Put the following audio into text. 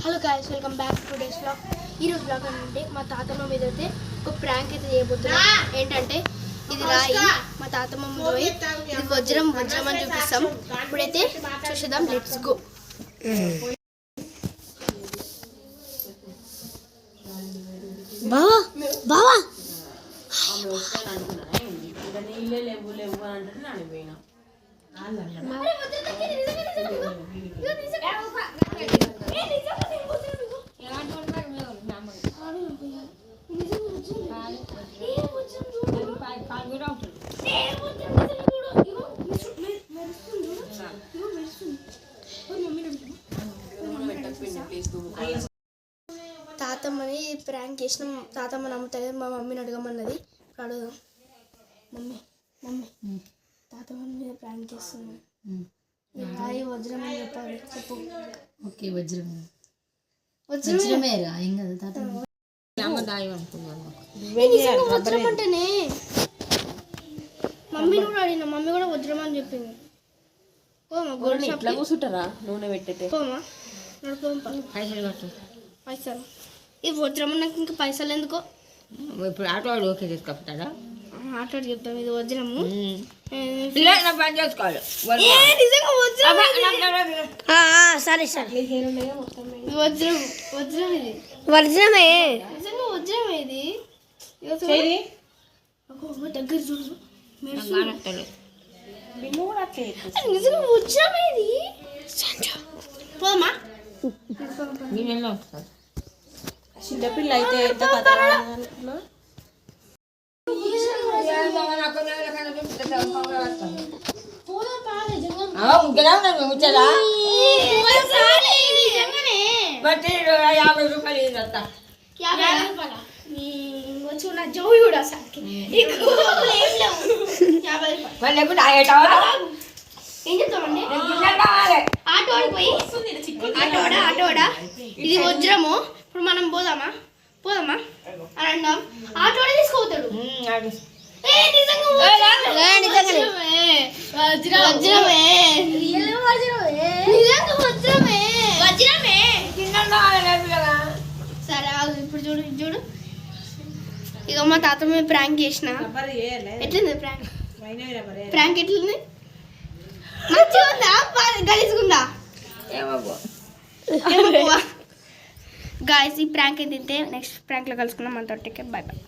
Hello guys, welcome back two days vlog. ఈరోజు vlog అంటే మా తాతమ్మ మీద అయితే ఒక ప్రాంక్ అయితే చేయబోతున్నాం. ఏంటంటే ఇది రాయి, మా తాతమ్మ మీద పోయి ఇది వజ్రం అని చూపిస్తాం. ఇప్పుడైతే చూసేద్దాం, లెట్స్ గో. బావా బావా తాతమ్మని ప్రాంక్ చేసినాం. తాతమ్మ నమ్ముతుంది, మా మమ్మీని అడగమన్నది. అడుగుదాం. మమ్మీ తాతమ్మని మీద ప్రాంక్ చేస్తున్నాం. రాయి వజ్రం అని చెప్పాలి, చెప్పు. ఓకే, వజ్రమే రా, ఏం కదా తాతమ్మ. వజ్రం అంటేనే మమ్మీని కూడా అడిగిన, మమ్మీ కూడా వజ్రం అని చెప్పింది. ఇట్లా కూర్చుంటారా నూనె పెట్టే పోమా పైసలు ఈ వజ్రం నాకు ఇంకా పైసలు ఎందుకో. ఇప్పుడు ఆటో వాడు ఓకే చేసుకుంటాడా? ఆటో చెప్తాం, ఇది వజ్రము. పని చేసుకోవాలి. సరే సరే, వజ్రం వజ్రం ఇది వజ్రమే, నిజంగా వజ్రమే ఇది. దగ్గర చూడు, నిజంగా వజ్రమే ఇది. పోమా చిన్నపిల్ల అయితే ఎంత ఏం చెప్తామండి? ఆటోడా ఇది వజ్రము. ఇప్పుడు మనం పోదామా అని అన్నాం. ఆటోడే తీసుకుపోతాడు. సరే ఇప్పుడు చూడు ఇక మా తాత మీద ప్రాంక్ చేసిన. ఎట్లుంది ప్రాంక్ ఎట్లుంది? మంచిగా ఉందా గలీజుకుందా? గాయస్, ఈ ప్రాంక్ అయితే నెక్స్ట్ ప్రాంక్లో కలుసుకున్నాం. మనతో బై బై.